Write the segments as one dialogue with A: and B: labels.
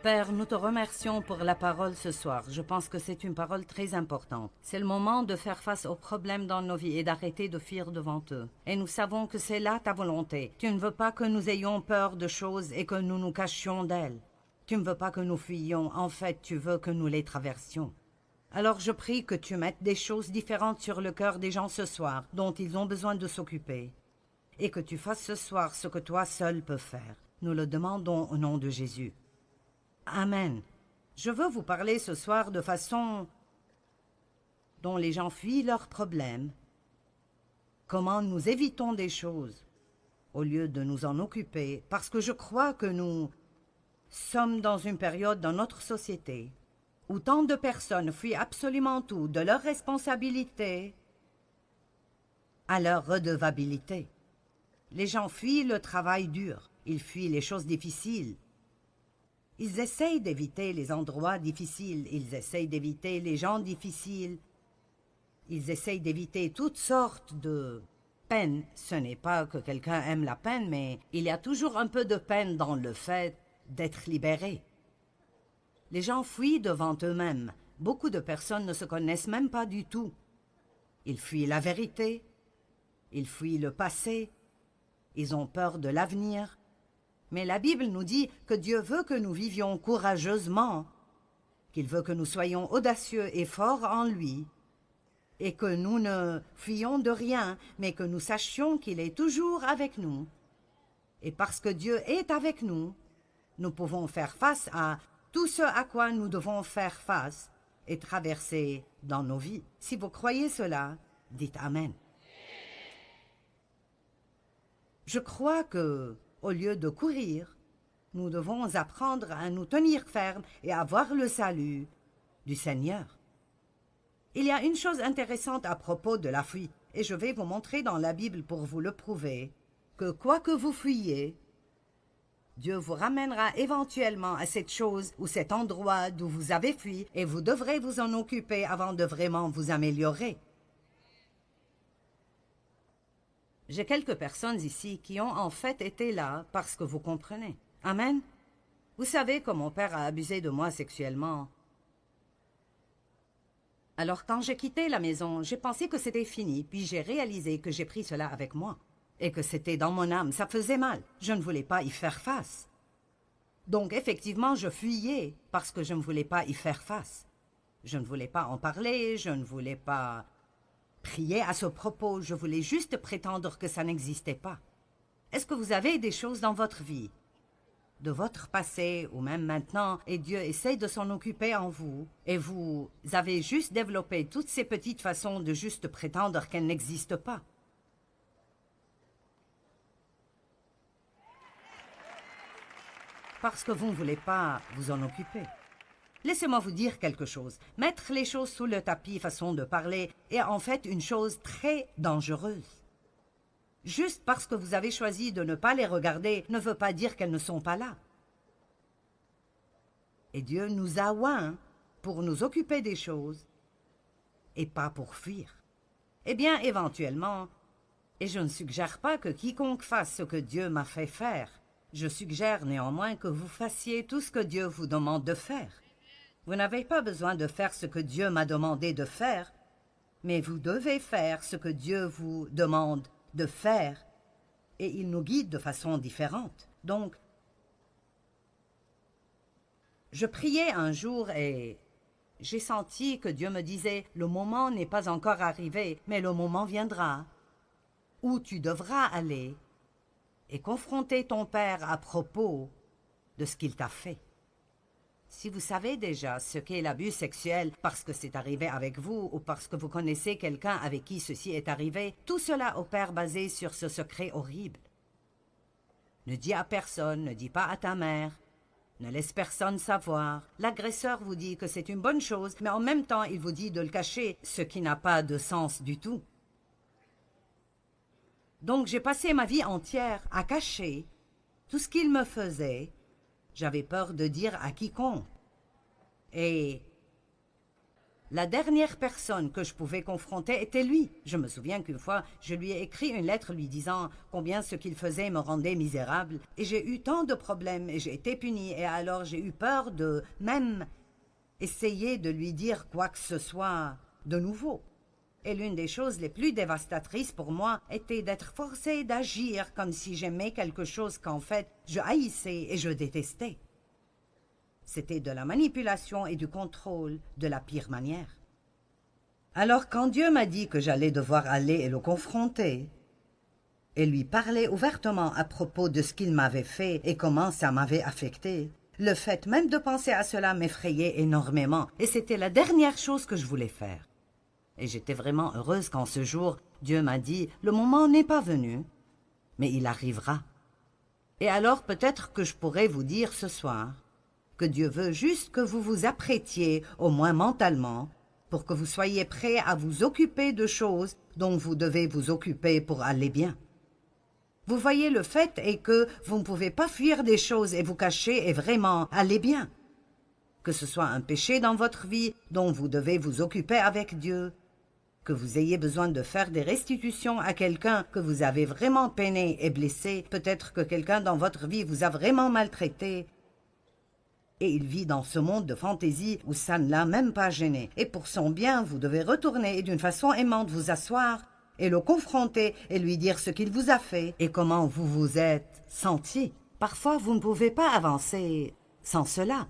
A: Père, nous te remercions pour la parole ce soir. Je pense que c'est une parole très importante. C'est le moment de faire face aux problèmes dans nos vies et d'arrêter de fuir devant eux. Et nous savons que c'est là ta volonté. Tu ne veux pas que nous ayons peur de choses et que nous nous cachions d'elles. Tu ne veux pas que nous fuyions. En fait, tu veux que nous les traversions. Alors je prie que tu mettes des choses différentes sur le cœur des gens ce soir, dont ils ont besoin de s'occuper. Et que tu fasses ce soir ce que toi seul peux faire. Nous le demandons au nom de Jésus. Amen. Je veux vous parler ce soir de façon dont les gens fuient leurs problèmes. Comment nous évitons des choses au lieu de nous en occuper, parce que je crois que nous sommes dans une période dans notre société où tant de personnes fuient absolument tout, de leurs responsabilités à leur redevabilité. Les gens fuient le travail dur, ils fuient les choses difficiles. Ils essayent d'éviter les endroits difficiles, ils essayent d'éviter les gens difficiles, ils essayent d'éviter toutes sortes de peines. Ce n'est pas que quelqu'un aime la peine, mais il y a toujours un peu de peine dans le fait d'être libéré. Les gens fuient devant eux-mêmes. Beaucoup de personnes ne se connaissent même pas du tout. Ils fuient la vérité, ils fuient le passé, ils ont peur de l'avenir. Mais la Bible nous dit que Dieu veut que nous vivions courageusement, qu'il veut que nous soyons audacieux et forts en lui, et que nous ne fuyions de rien, mais que nous sachions qu'il est toujours avec nous. Et parce que Dieu est avec nous, nous pouvons faire face à tout ce à quoi nous devons faire face et traverser dans nos vies. Si vous croyez cela, dites Amen. Je crois que, au lieu de courir, nous devons apprendre à nous tenir fermes et à voir le salut du Seigneur. Il y a une chose intéressante à propos de la fuite, et je vais vous montrer dans la Bible pour vous le prouver, que quoi que vous fuyiez, Dieu vous ramènera éventuellement à cette chose ou cet endroit d'où vous avez fui, et vous devrez vous en occuper avant de vraiment vous améliorer. J'ai quelques personnes ici qui ont en fait été là parce que vous comprenez. Amen. Vous savez que mon père a abusé de moi sexuellement. Alors quand j'ai quitté la maison, j'ai pensé que c'était fini, puis j'ai réalisé que j'ai pris cela avec moi. Et que c'était dans mon âme, ça faisait mal. Je ne voulais pas y faire face. Donc effectivement, je fuyais parce que je ne voulais pas y faire face. Je ne voulais pas en parler, je ne voulais pas prier à ce propos, je voulais juste prétendre que ça n'existait pas. Est-ce que vous avez des choses dans votre vie, de votre passé ou même maintenant, et Dieu essaie de s'en occuper en vous, et vous avez juste développé toutes ces petites façons de juste prétendre qu'elles n'existent pas? Parce que vous ne voulez pas vous en occuper. Laissez-moi vous dire quelque chose. Mettre les choses sous le tapis, façon de parler, est en fait une chose très dangereuse. Juste parce que vous avez choisi de ne pas les regarder ne veut pas dire qu'elles ne sont pas là. Et Dieu nous a oints pour nous occuper des choses et pas pour fuir. Eh bien, éventuellement, et je ne suggère pas que quiconque fasse ce que Dieu m'a fait faire, je suggère néanmoins que vous fassiez tout ce que Dieu vous demande de faire. Vous n'avez pas besoin de faire ce que Dieu m'a demandé de faire, mais vous devez faire ce que Dieu vous demande de faire, et il nous guide de façon différente. Donc, je priais un jour et j'ai senti que Dieu me disait « Le moment n'est pas encore arrivé, mais le moment viendra où tu devras aller et confronter ton Père à propos de ce qu'il t'a fait. » Si vous savez déjà ce qu'est l'abus sexuel parce que c'est arrivé avec vous ou parce que vous connaissez quelqu'un avec qui ceci est arrivé, tout cela opère basé sur ce secret horrible. Ne dis à personne, ne dis pas à ta mère, ne laisse personne savoir. L'agresseur vous dit que c'est une bonne chose, mais en même temps il vous dit de le cacher, ce qui n'a pas de sens du tout. Donc j'ai passé ma vie entière à cacher tout ce qu'il me faisait. J'avais peur de dire à quiconque. Et La dernière personne que je pouvais confronter était lui. Je me souviens qu'une fois, je lui ai écrit une lettre lui disant combien ce qu'il faisait me rendait misérable. Et j'ai eu tant de problèmes et j'ai été punie. Et alors j'ai eu peur de même essayer de lui dire quoi que ce soit de nouveau. Et l'une des choses les plus dévastatrices pour moi était d'être forcée d'agir comme si j'aimais quelque chose qu'en fait je haïssais et je détestais. C'était de la manipulation et du contrôle de la pire manière. Alors quand Dieu m'a dit que j'allais devoir aller et le confronter, et lui parler ouvertement à propos de ce qu'il m'avait fait et comment ça m'avait affecté, le fait même de penser à cela m'effrayait énormément, et c'était la dernière chose que je voulais faire. Et j'étais vraiment heureuse quand ce jour, Dieu m'a dit « Le moment n'est pas venu, mais il arrivera. » Et alors peut-être que je pourrais vous dire ce soir que Dieu veut juste que vous vous apprêtiez, au moins mentalement, pour que vous soyez prêts à vous occuper de choses dont vous devez vous occuper pour aller bien. Vous voyez, le fait est que vous ne pouvez pas fuir des choses et vous cacher et vraiment aller bien. Que ce soit un péché dans votre vie dont vous devez vous occuper avec Dieu, que vous ayez besoin de faire des restitutions à quelqu'un que vous avez vraiment peiné et blessé, peut-être que quelqu'un dans votre vie vous a vraiment maltraité, et il vit dans ce monde de fantaisie où ça ne l'a même pas gêné. Et pour son bien, vous devez retourner et d'une façon aimante vous asseoir et le confronter et lui dire ce qu'il vous a fait et comment vous vous êtes senti. Parfois, vous ne pouvez pas avancer sans cela.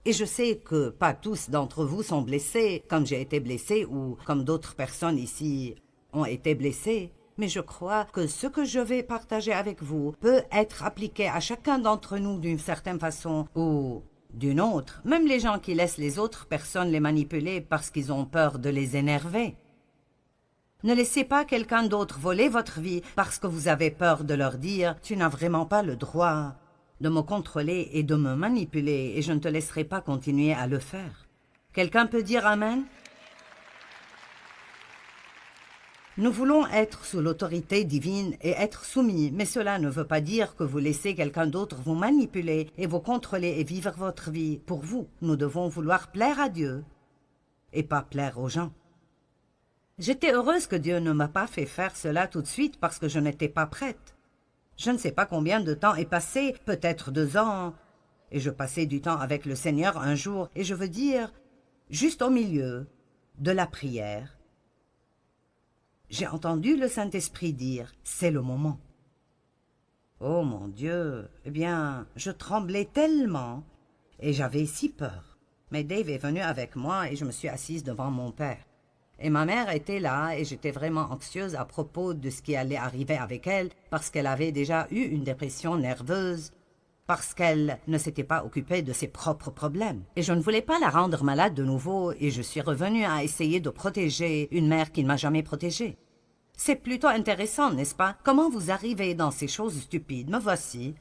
A: Et je sais que pas tous d'entre vous sont blessés, comme j'ai été blessé ou comme d'autres personnes ici ont été blessées. Mais je crois que ce que je vais partager avec vous peut être appliqué à chacun d'entre nous d'une certaine façon ou d'une autre, même les gens qui laissent les autres personnes les manipuler parce qu'ils ont peur de les énerver. Ne laissez pas quelqu'un d'autre voler votre vie parce que vous avez peur de leur dire « Tu n'as vraiment pas le droit de me contrôler et de me manipuler et je ne te laisserai pas continuer à le faire. » Quelqu'un peut dire « Amen » ? Nous voulons être sous l'autorité divine et être soumis, mais cela ne veut pas dire que vous laissez quelqu'un d'autre vous manipuler et vous contrôler et vivre votre vie pour vous. Nous devons vouloir plaire à Dieu et pas plaire aux gens. J'étais heureuse que Dieu ne m'a pas fait faire cela tout de suite parce que je n'étais pas prête. Je ne sais pas combien de temps est passé, peut-être 2 ans, et je passais du temps avec le Seigneur un jour, et je veux dire, juste au milieu de la prière, j'ai entendu le Saint-Esprit dire « C'est le moment ». Oh mon Dieu, eh bien, je tremblais tellement et j'avais si peur. Mais Dave est venu avec moi et je me suis assise devant mon père. Et ma mère était là et j'étais vraiment anxieuse à propos de ce qui allait arriver avec elle parce qu'elle avait déjà eu une dépression nerveuse, parce qu'elle ne s'était pas occupée de ses propres problèmes. Et je ne voulais pas la rendre malade de nouveau et je suis revenue à essayer de protéger une mère qui ne m'a jamais protégée. C'est plutôt intéressant, n'est-ce pas? Comment vous arrivez dans ces choses stupides? Me voici,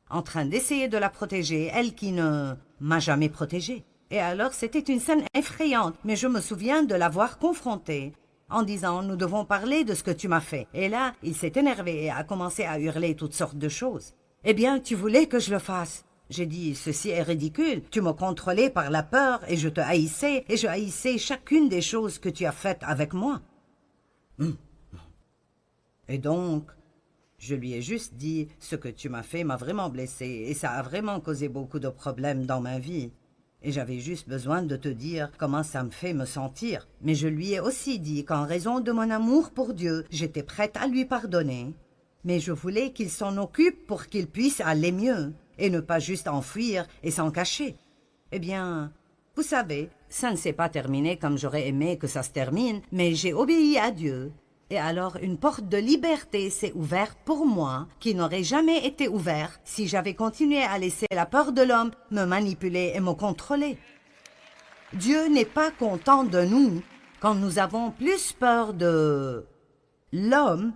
A: en train d'essayer de la protéger, elle qui ne m'a jamais protégée. Et alors c'était une scène effrayante, mais je me souviens de l'avoir confrontée, en disant « Nous devons parler de ce que tu m'as fait ». Et là, il s'est énervé et a commencé à hurler toutes sortes de choses. « Eh bien, tu voulais que je le fasse ?» J'ai dit « Ceci est ridicule, tu me contrôlais par la peur et je te haïssais, et je haïssais chacune des choses que tu as faites avec moi. » Et donc, je lui ai juste dit « Ce que tu m'as fait m'a vraiment blessée et ça a vraiment causé beaucoup de problèmes dans ma vie. » Et j'avais juste besoin de te dire comment ça me fait me sentir. Mais je lui ai aussi dit qu'en raison de mon amour pour Dieu, j'étais prête à lui pardonner. Mais je voulais qu'il s'en occupe pour qu'il puisse aller mieux et ne pas juste enfuir et s'en cacher. Eh bien, vous savez, ça ne s'est pas terminé comme j'aurais aimé que ça se termine, mais j'ai obéi à Dieu. Et alors une porte de liberté s'est ouverte pour moi qui n'aurait jamais été ouverte si j'avais continué à laisser la peur de l'homme me manipuler et me contrôler. Dieu n'est pas content de nous quand nous avons plus peur de l'homme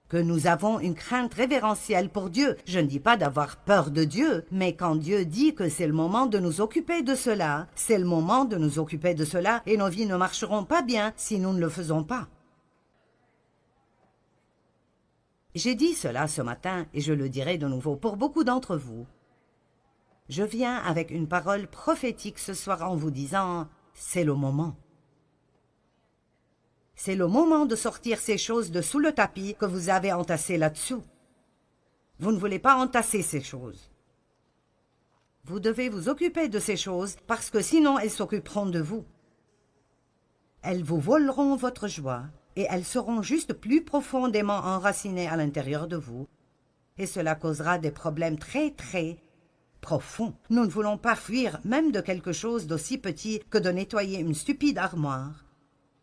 A: que nous avons une crainte révérentielle pour Dieu. Je ne dis pas d'avoir peur de Dieu, mais quand Dieu dit que c'est le moment de nous occuper de cela, c'est le moment de nous occuper de cela et nos vies ne marcheront pas bien si nous ne le faisons pas. J'ai dit cela ce matin et je le dirai de nouveau pour beaucoup d'entre vous. Je viens avec une parole prophétique ce soir en vous disant, c'est le moment. C'est le moment de sortir ces choses de sous le tapis que vous avez entassées là-dessous. Vous ne voulez pas entasser ces choses. Vous devez vous occuper de ces choses parce que sinon elles s'occuperont de vous. Elles vous voleront votre joie et elles seront juste plus profondément enracinées à l'intérieur de vous. Et cela causera des problèmes très profonds. Nous ne voulons pas fuir même de quelque chose d'aussi petit que de nettoyer une stupide armoire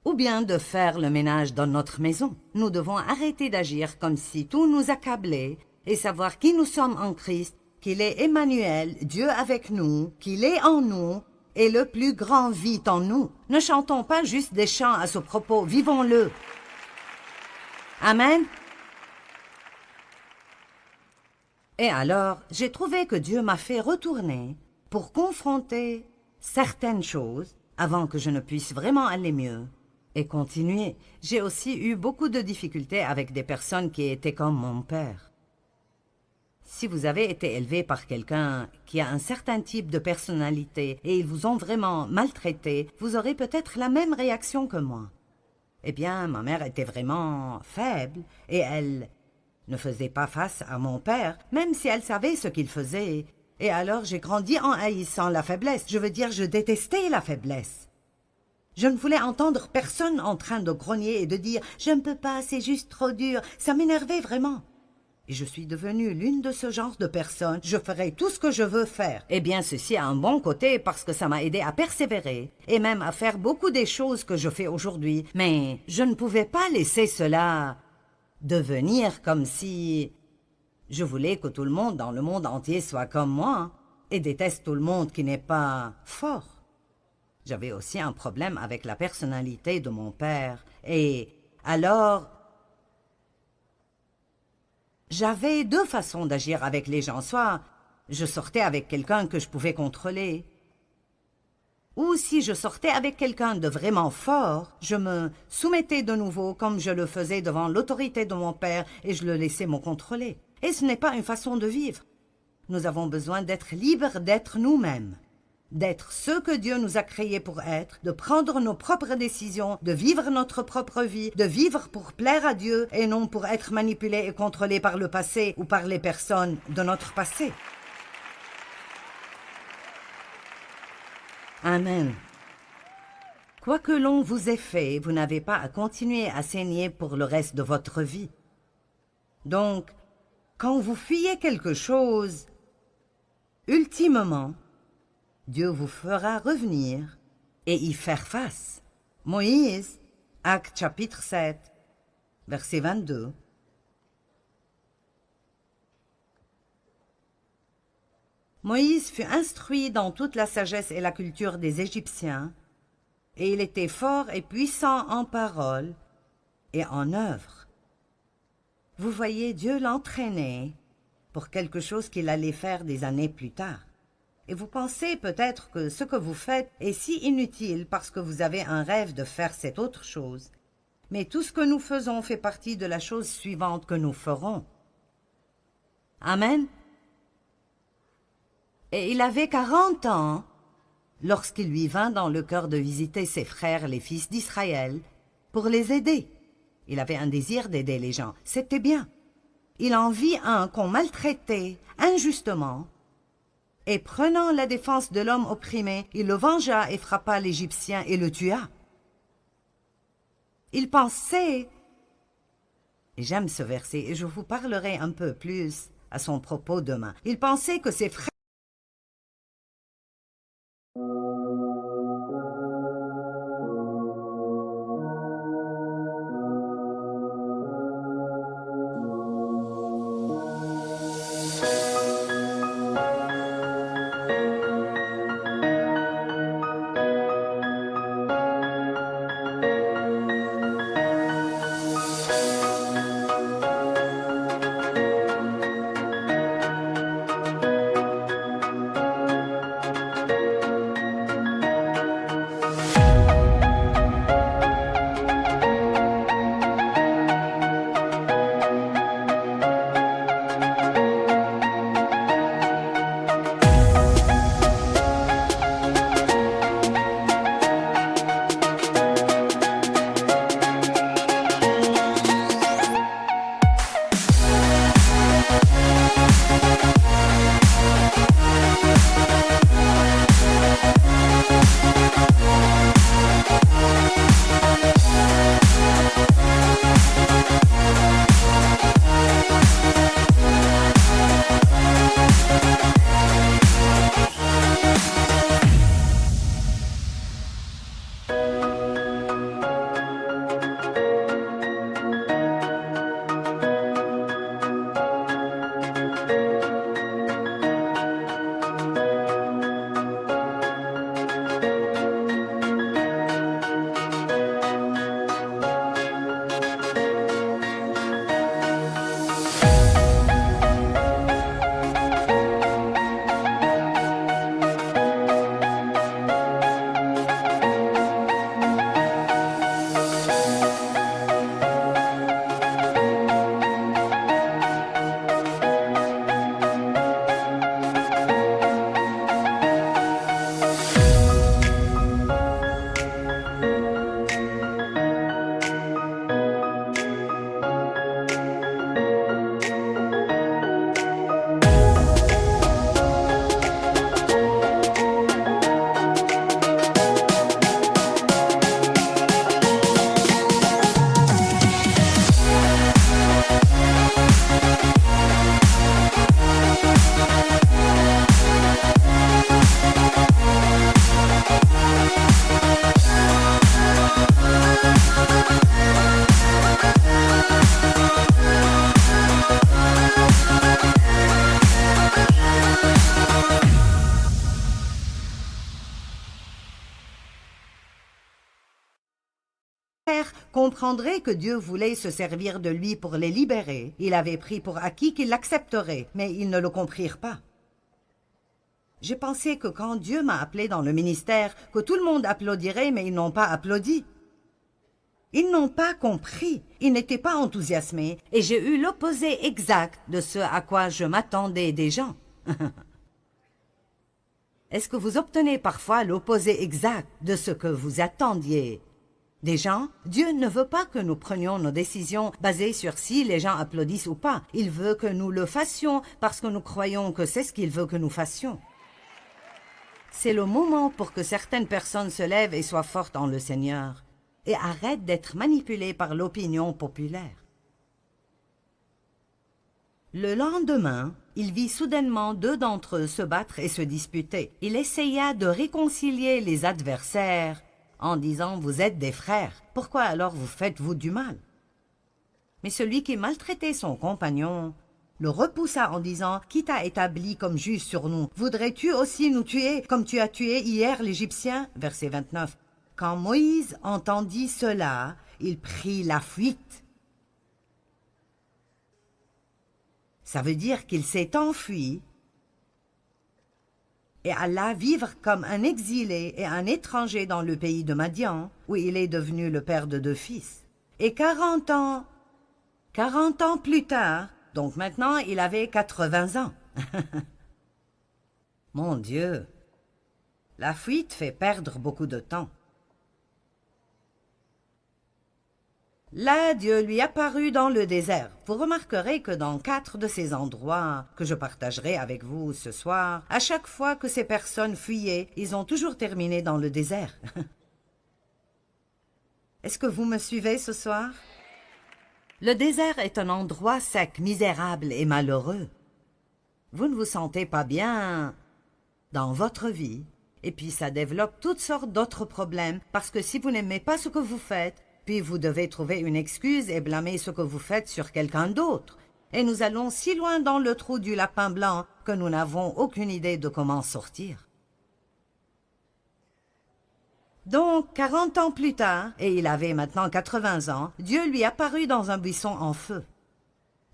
A: ou bien de faire le ménage dans notre maison. Nous devons arrêter d'agir comme si tout nous accablait et savoir qui nous sommes en Christ, qu'il est Emmanuel, Dieu avec nous, qu'il est en nous et le plus grand vit en nous. Ne chantons pas juste des chants à ce propos, vivons-le. Amen. Et alors, j'ai trouvé que Dieu m'a fait retourner pour confronter certaines choses avant que je ne puisse vraiment aller mieux et continuer. J'ai aussi eu beaucoup de difficultés avec des personnes qui étaient comme mon père. Si vous avez été élevé par quelqu'un qui a un certain type de personnalité et ils vous ont vraiment maltraité, vous aurez peut-être la même réaction que moi. Eh bien, ma mère était vraiment faible et elle ne faisait pas face à mon père, même si elle savait ce qu'il faisait. Et alors j'ai grandi en haïssant la faiblesse. Je veux dire, je détestais la faiblesse. Je ne voulais entendre personne en train de grogner et de dire « Je ne peux pas, c'est juste trop dur ». Ça m'énervait vraiment. Et je suis devenue l'une de ce genre de personnes. Je ferai tout ce que je veux faire. Eh bien, ceci a un bon côté parce que ça m'a aidé à persévérer et même à faire beaucoup des choses que je fais aujourd'hui. Mais je ne pouvais pas laisser cela devenir comme si je voulais que tout le monde dans le monde entier soit comme moi et déteste tout le monde qui n'est pas fort. J'avais aussi un problème avec la personnalité de mon père et alors j'avais deux façons d'agir avec les gens. Soit je sortais avec quelqu'un que je pouvais contrôler, ou si je sortais avec quelqu'un de vraiment fort, je me soumettais de nouveau comme je le faisais devant l'autorité de mon père et je le laissais me contrôler. Et ce n'est pas une façon de vivre. Nous avons besoin d'être libres d'être nous-mêmes, d'être ce que Dieu nous a créés pour être, de prendre nos propres décisions, de vivre notre propre vie, de vivre pour plaire à Dieu et non pour être manipulés et contrôlés par le passé ou par les personnes de notre passé. Amen. Quoi que l'on vous ait fait, vous n'avez pas à continuer à saigner pour le reste de votre vie. Donc, quand vous fuyez quelque chose, ultimement, Dieu vous fera revenir et y faire face. Moïse, Actes chapitre 7, verset 22. Moïse fut instruit dans toute la sagesse et la culture des Égyptiens, et il était fort et puissant en parole et en œuvre. Vous voyez, Dieu l'entraînait pour quelque chose qu'il allait faire des années plus tard. Et vous pensez peut-être que ce que vous faites est si inutile parce que vous avez un rêve de faire cette autre chose. Mais tout ce que nous faisons fait partie de la chose suivante que nous ferons. Amen. Et il avait 40 ans lorsqu'il lui vint dans le cœur de visiter ses frères, les fils d'Israël, pour les aider. Il avait un désir d'aider les gens. C'était bien. Il en vit un qu'on maltraitait injustement. Et prenant la défense de l'homme opprimé, il le vengea et frappa l'Égyptien et le tua. Il pensait, et j'aime ce verset, et je vous parlerai un peu plus à son propos demain, il pensait que ses frères comprendrez que Dieu voulait se servir de lui pour les libérer. Il avait pris pour acquis qu'ils l'accepteraient, mais ils ne le comprirent pas. J'ai pensé que quand Dieu m'a appelé dans le ministère, que tout le monde applaudirait, mais ils n'ont pas applaudi. Ils n'ont pas compris, ils n'étaient pas enthousiasmés, et j'ai eu l'opposé exact de ce à quoi je m'attendais des gens. Est-ce que vous obtenez parfois l'opposé exact de ce que vous attendiez des gens? Dieu ne veut pas que nous prenions nos décisions basées sur si les gens applaudissent ou pas. Il veut que nous le fassions parce que nous croyons que c'est ce qu'il veut que nous fassions. C'est le moment pour que certaines personnes se lèvent et soient fortes en le Seigneur et arrêtent d'être manipulées par l'opinion populaire. Le lendemain, il vit soudainement 2 d'entre eux se battre et se disputer. Il essaya de réconcilier les adversaires en disant « Vous êtes des frères, pourquoi alors vous faites-vous du mal ?» Mais celui qui maltraitait son compagnon le repoussa en disant « Qui t'a établi comme juge sur nous? Voudrais-tu aussi nous tuer comme tu as tué hier l'Égyptien » Verset 29. Quand Moïse entendit cela, il prit la fuite. Ça veut dire qu'il s'est enfui et alla vivre comme un exilé et un étranger dans le pays de Madian, où il est devenu le père de 2 fils. Et 40 ans plus tard, donc maintenant il avait 80 ans. Mon Dieu, la fuite fait perdre beaucoup de temps. Là, Dieu lui apparut dans le désert. Vous remarquerez que dans 4 de ces endroits que je partagerai avec vous ce soir, à chaque fois que ces personnes fuyaient, ils ont toujours terminé dans le désert. Est-ce que vous me suivez ce soir? Le désert est un endroit sec, misérable et malheureux. Vous ne vous sentez pas bien dans votre vie, et puis ça développe toutes sortes d'autres problèmes, parce que si vous n'aimez pas ce que vous faites, puis vous devez trouver une excuse et blâmer ce que vous faites sur quelqu'un d'autre. Et nous allons si loin dans le trou du lapin blanc que nous n'avons aucune idée de comment sortir. Donc, 40 ans plus tard, et il avait maintenant 80 ans, Dieu lui apparut dans un buisson en feu.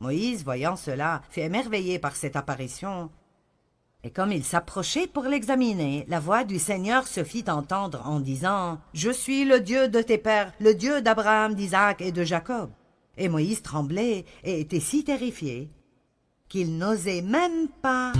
A: Moïse, voyant cela, fut émerveillé par cette apparition. Et comme il s'approchait pour l'examiner, la voix du Seigneur se fit entendre en disant « Je suis le Dieu de tes pères, le Dieu d'Abraham, d'Isaac et de Jacob. » Et Moïse tremblait et était si terrifié qu'il n'osait même pas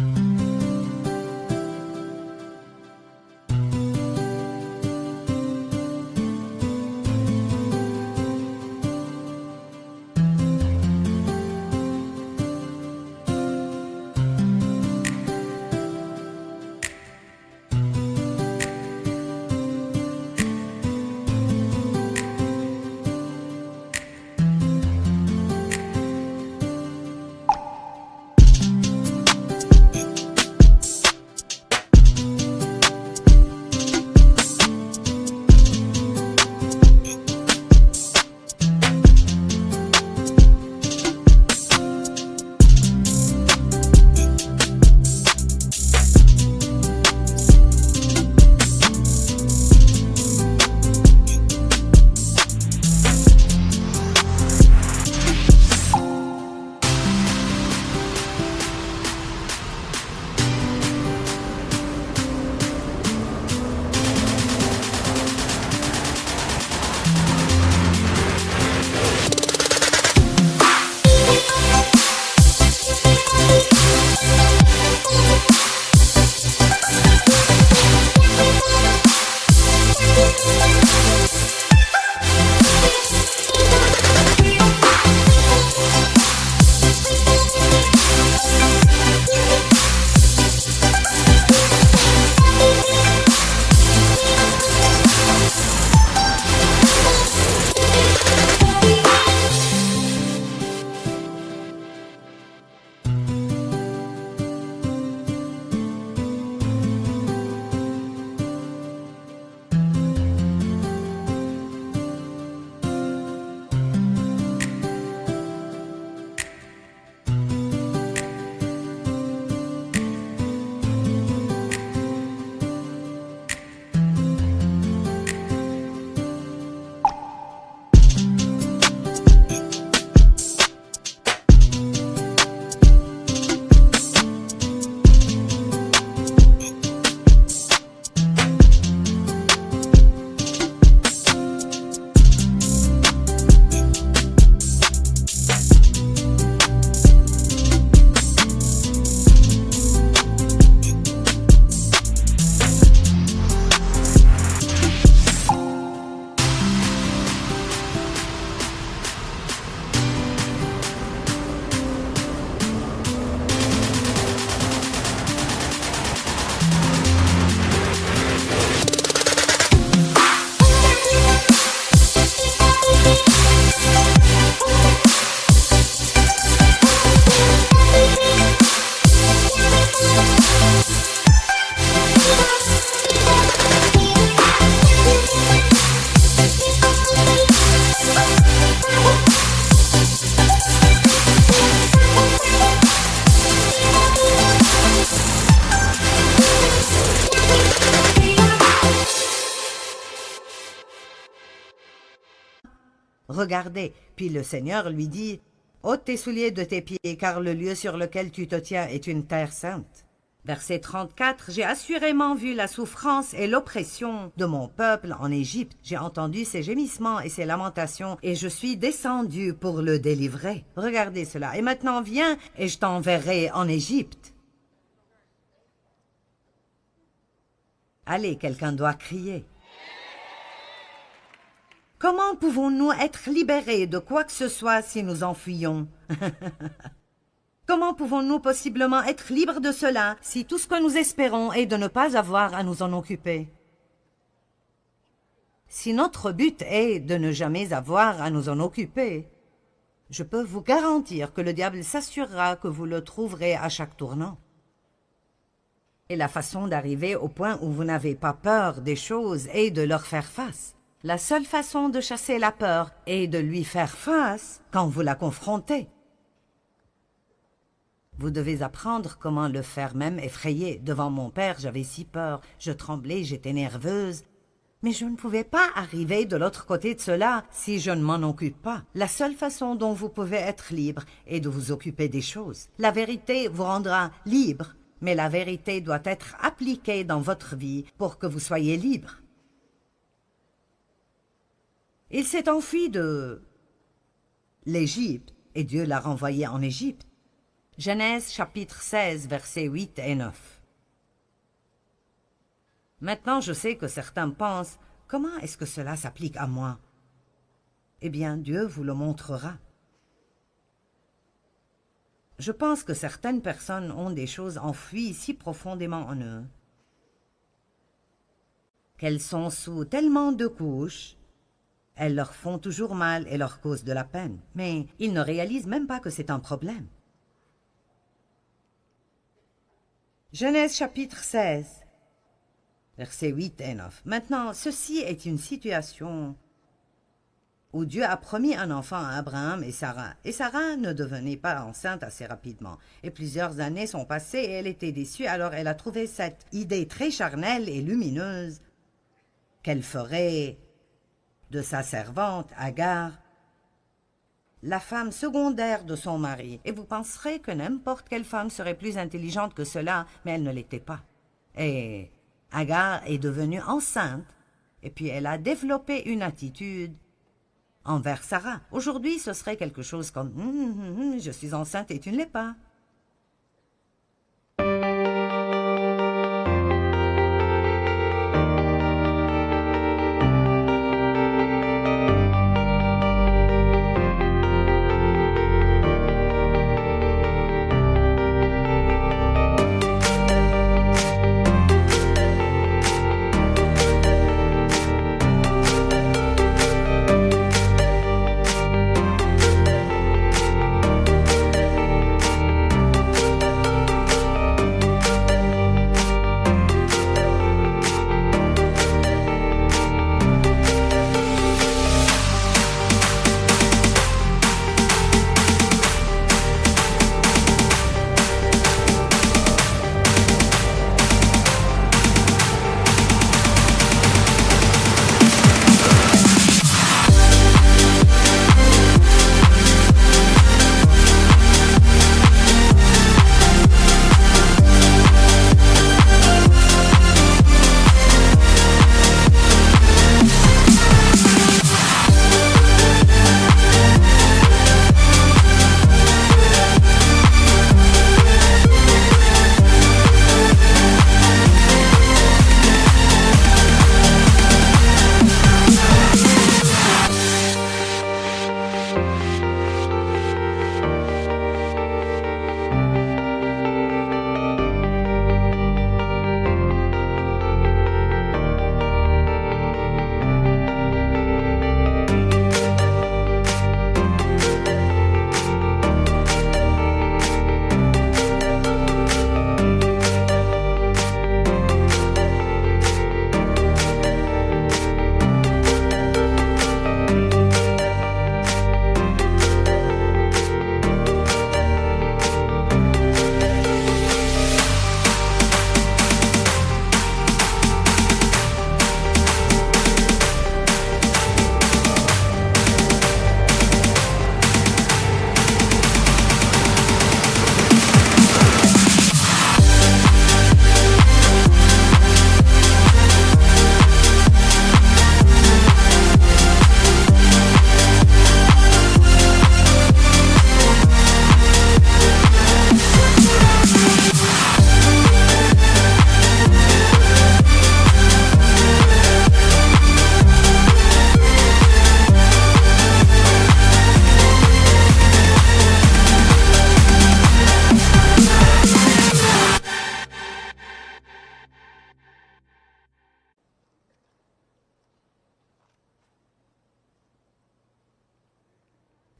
A: regardez. Puis le Seigneur lui dit, « ôte tes souliers de tes pieds, car le lieu sur lequel tu te tiens est une terre sainte. » Verset 34, « J'ai assurément vu la souffrance et l'oppression de mon peuple en Égypte. J'ai entendu ses gémissements et ses lamentations, et je suis descendu pour le délivrer. Regardez cela. Et maintenant viens, et je t'enverrai en Égypte. » Allez, quelqu'un doit crier. Comment pouvons-nous être libérés de quoi que ce soit si nous en fuyons? Comment pouvons-nous possiblement être libres de cela si tout ce que nous espérons est de ne pas avoir à nous en occuper? Si notre but est de ne jamais avoir à nous en occuper, je peux vous garantir que le diable s'assurera que vous le trouverez à chaque tournant. Et la façon d'arriver au point où vous n'avez pas peur des choses est de leur faire face. La seule façon de chasser la peur est de lui faire face quand vous la confrontez. Vous devez apprendre comment le faire même effrayé. Devant mon père, j'avais si peur, je tremblais, j'étais nerveuse. Mais je ne pouvais pas arriver de l'autre côté de cela si je ne m'en occupe pas. La seule façon dont vous pouvez être libre est de vous occuper des choses. La vérité vous rendra libre, mais la vérité doit être appliquée dans votre vie pour que vous soyez libre. Il s'est enfui de l'Égypte et Dieu l'a renvoyé en Égypte. Genèse chapitre 16, versets 8 et 9. Maintenant, je sais que certains pensent, comment est-ce que cela s'applique à moi? Eh bien, Dieu vous le montrera. Je pense que certaines personnes ont des choses enfouies si profondément en eux qu'elles sont sous tellement de couches, elles leur font toujours mal et leur causent de la peine. Mais ils ne réalisent même pas que c'est un problème. Genèse chapitre 16, versets 8 et 9. Maintenant, ceci est une situation où Dieu a promis un enfant à Abraham et Sarah ne devenait pas enceinte assez rapidement. Et plusieurs années sont passées et elle était déçue, alors elle a trouvé cette idée très charnelle et lumineuse qu'elle ferait de sa servante, Agar, la femme secondaire de son mari. Et vous penserez que n'importe quelle femme serait plus intelligente que cela, mais elle ne l'était pas. Et Agar est devenue enceinte, et puis elle a développé une attitude envers Sarah. Aujourd'hui, ce serait quelque chose comme « je suis enceinte et tu ne l'es pas ».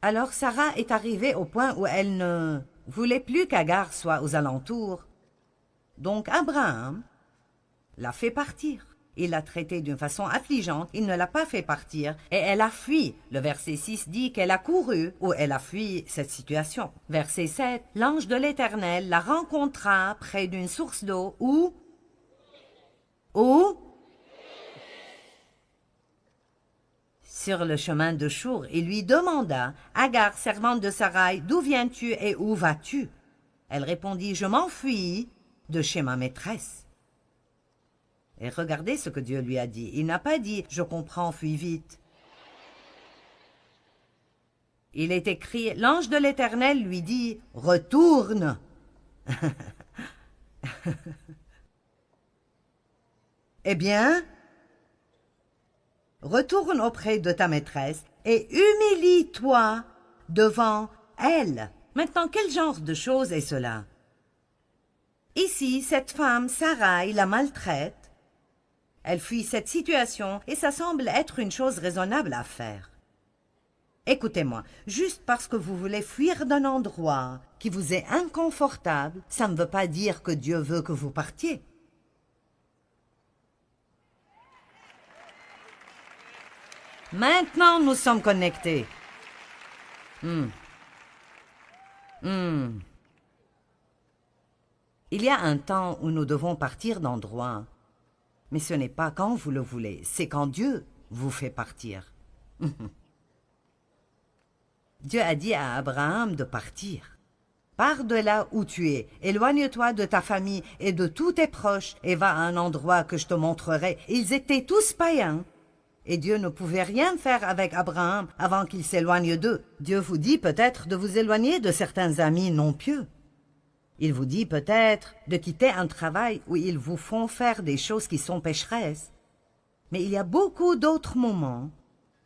A: Alors Sarah est arrivée au point où elle ne voulait plus qu'Agar soit aux alentours. Donc Abraham l'a fait partir. Il l'a traitée d'une façon affligeante, il ne l'a pas fait partir, et elle a fui. Le verset 6 dit qu'elle a couru, ou elle a fui cette situation. Verset 7, l'ange de l'Éternel la rencontra près d'une source d'eau, où sur le chemin de Chour, il lui demanda, Agar, servante de Sarai, d'où viens-tu et où vas-tu? Elle répondit, je m'enfuis de chez ma maîtresse. Et regardez ce que Dieu lui a dit. Il n'a pas dit « Je comprends, fuis vite ». Il est écrit « L'ange de l'Éternel lui dit « Retourne ». Eh bien, retourne auprès de ta maîtresse et humilie-toi devant elle. Maintenant, quel genre de chose est cela? Ici, cette femme, Sarai, la maltraite. Elle fuit cette situation et ça semble être une chose raisonnable à faire. Écoutez-moi, juste parce que vous voulez fuir d'un endroit qui vous est inconfortable, ça ne veut pas dire que Dieu veut que vous partiez. Maintenant, nous sommes connectés. Il y a un temps où nous devons partir d'endroit. Mais ce n'est pas quand vous le voulez, c'est quand Dieu vous fait partir. Dieu a dit à Abraham de partir. Pars de là où tu es, éloigne-toi de ta famille et de tous tes proches et va à un endroit que je te montrerai. Ils étaient tous païens. Et Dieu ne pouvait rien faire avec Abraham avant qu'il s'éloigne d'eux. Dieu vous dit peut-être de vous éloigner de certains amis non pieux. Il vous dit peut-être de quitter un travail où ils vous font faire des choses qui sont pécheresses. Mais il y a beaucoup d'autres moments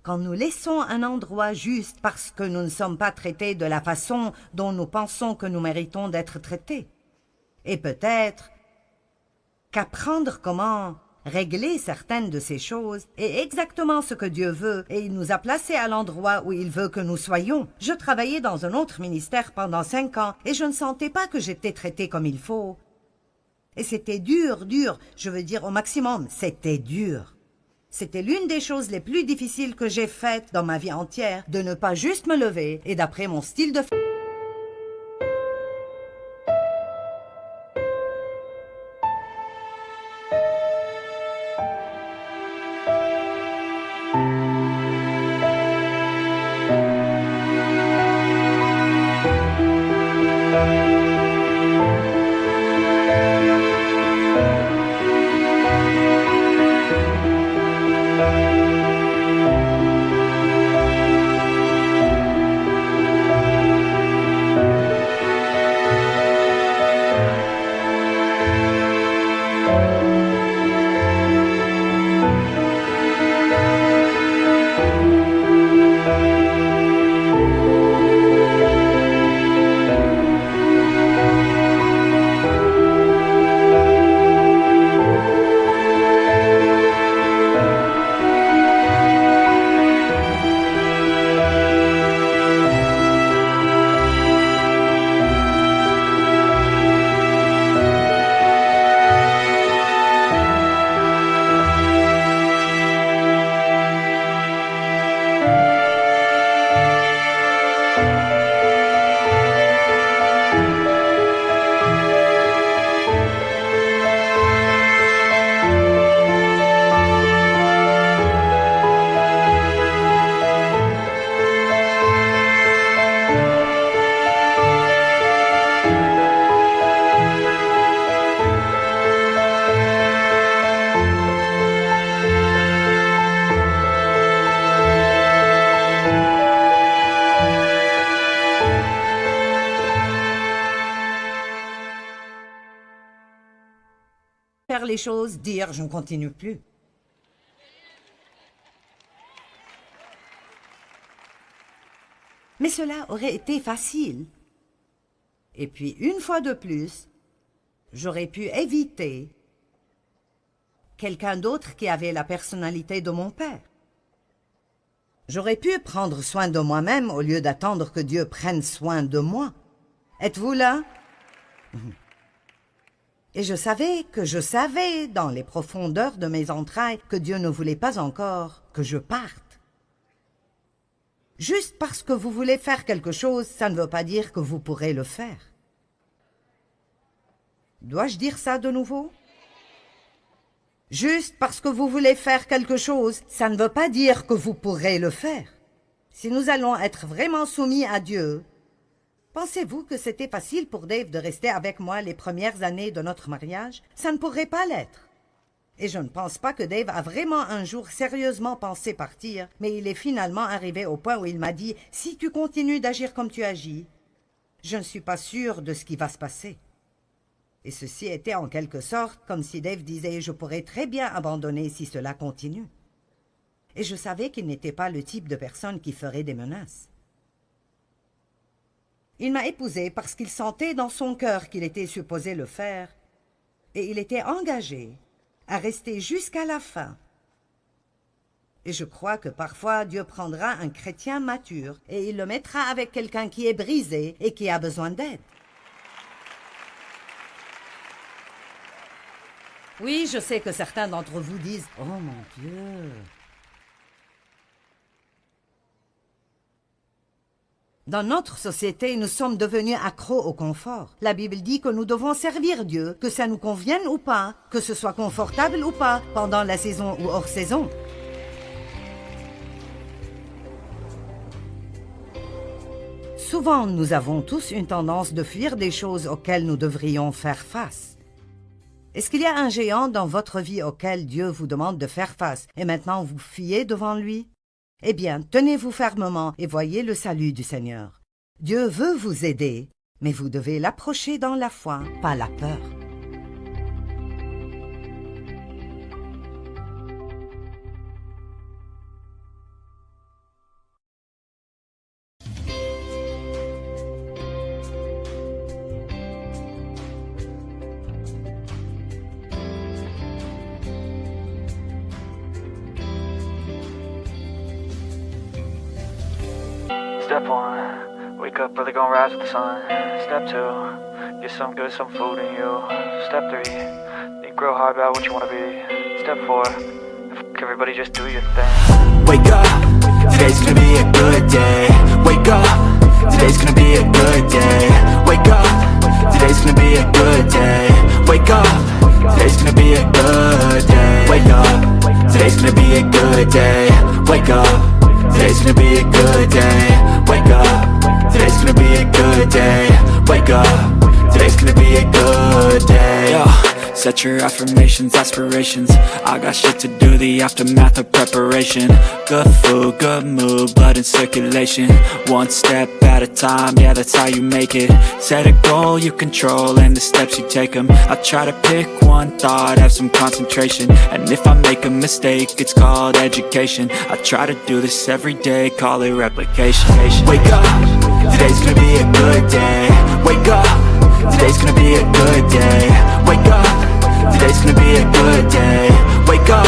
A: quand nous laissons un endroit juste parce que nous ne sommes pas traités de la façon dont nous pensons que nous méritons d'être traités. Et peut-être qu'apprendre comment régler certaines de ces choses est exactement ce que Dieu veut et il nous a placés à l'endroit où il veut que nous soyons. Je travaillais dans un autre ministère pendant 5 ans et je ne sentais pas que j'étais traitée comme il faut. Et c'était dur, je veux dire au maximum, c'était dur. C'était l'une des choses les plus difficiles que j'ai faites dans ma vie entière, de ne pas juste me lever et d'après mon style de faire les choses, dire je ne continue plus. Mais cela aurait été facile. Et puis, une fois de plus, j'aurais pu éviter quelqu'un d'autre qui avait la personnalité de mon père. J'aurais pu prendre soin de moi-même au lieu d'attendre que Dieu prenne soin de moi. Êtes-vous là? Et je savais dans les profondeurs de mes entrailles que Dieu ne voulait pas encore que je parte. Juste parce que vous voulez faire quelque chose, ça ne veut pas dire que vous pourrez le faire. Dois-je dire ça de nouveau? Juste parce que vous voulez faire quelque chose, ça ne veut pas dire que vous pourrez le faire. Si nous allons être vraiment soumis à Dieu, pensez-vous que c'était facile pour Dave de rester avec moi les premières années de notre mariage? Ça ne pourrait pas l'être. Et je ne pense pas que Dave a vraiment un jour sérieusement pensé partir, mais il est finalement arrivé au point où il m'a dit « Si tu continues d'agir comme tu agis, je ne suis pas sûr de ce qui va se passer. » Et ceci était en quelque sorte comme si Dave disait « Je pourrais très bien abandonner si cela continue. » Et je savais qu'il n'était pas le type de personne qui ferait des menaces. Il m'a épousée parce qu'il sentait dans son cœur qu'il était supposé le faire, et il était engagé à rester jusqu'à la fin. Et je crois que parfois Dieu prendra un chrétien mature et il le mettra avec quelqu'un qui est brisé et qui a besoin d'aide. Oui, je sais que certains d'entre vous disent « Oh mon Dieu !» Dans notre société, nous sommes devenus accros au confort. La Bible dit que nous devons servir Dieu, que ça nous convienne ou pas, que ce soit confortable ou pas, pendant la saison ou hors saison. Souvent, nous avons tous une tendance de fuir des choses auxquelles nous devrions faire face. Est-ce qu'il y a un géant dans votre vie auquel Dieu vous demande de faire face et maintenant vous fuyez devant lui? Eh bien, tenez-vous fermement et voyez le salut du Seigneur. Dieu veut vous aider, mais vous devez l'approcher dans la foi, pas la peur.
B: Step 1, wake up early, gonna rise with the sun. Step 2, get some good, some food in you. Step 3, think real hard about what you wanna be. Step 4, everybody just do your thing.
C: Wake up, today's gonna be a good day. Wake up, today's gonna be a good day. Wake up, today's gonna be a good day. Wake up, today's gonna be a good day. Wake up, today's gonna be a good day. Wake up. Today's gonna be a good day. Wake up. Today's gonna be a good day. Wake up. Today's gonna be a good day. Yo, set your affirmations, aspirations. I got shit to do, the aftermath of preparation. Good food, good mood, blood in circulation. One step at a time, yeah, that's how you make it. Set a goal you control and the steps you take them. I try to pick one thought, have some concentration. And if I make a mistake, it's called education. I try to do this every day, call it replication. Wake up, today's gonna be a good day. Wake up, today's gonna be a good day. Wake up, today's gonna be a good day. Wake up,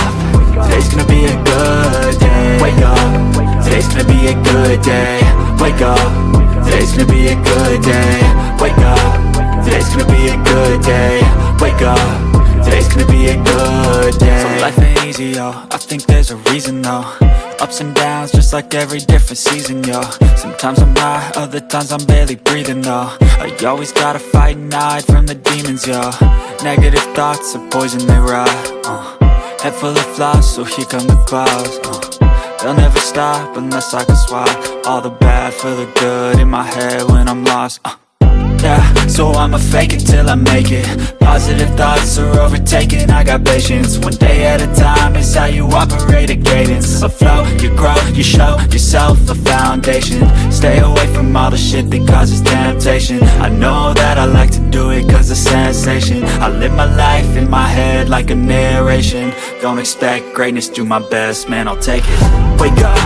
C: today's gonna be a good day. Wake up, today's gonna be a good day. Wake up, today's gonna be a good day. Wake up, today's gonna be a good day. Wake up, today's gonna be a good day. So life ain't easy, yo, I think there's a reason though. Ups and downs, just like every different season, yo. Sometimes I'm high, other times I'm barely breathing, though. I always gotta fight and hide from the demons, yo. Negative thoughts are poison, they rot. Head full of flies, so here come the clouds. They'll never stop unless I can swap all the bad for the good in my head when I'm lost. Yeah, so I'ma fake it till I make it. Positive thoughts are overtaken, I got patience. One day at a time is how you operate a cadence. A flow, you grow, you show yourself a foundation. Stay away from all the shit that causes temptation. I know that I like to do it cause it's sensation. I live my life in my head like a narration. Don't expect greatness, do my best, man, I'll take it. Wake up,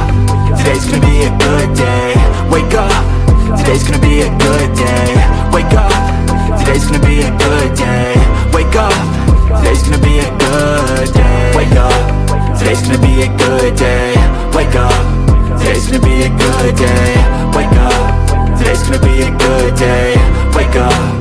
C: today's gonna be a good day. Wake up, today's gonna be a good day. Wake up, today's gonna be a good day. Wake up, today's gonna be a good day. Wake up, today's gonna be a good day. Wake up, good day. Wake up,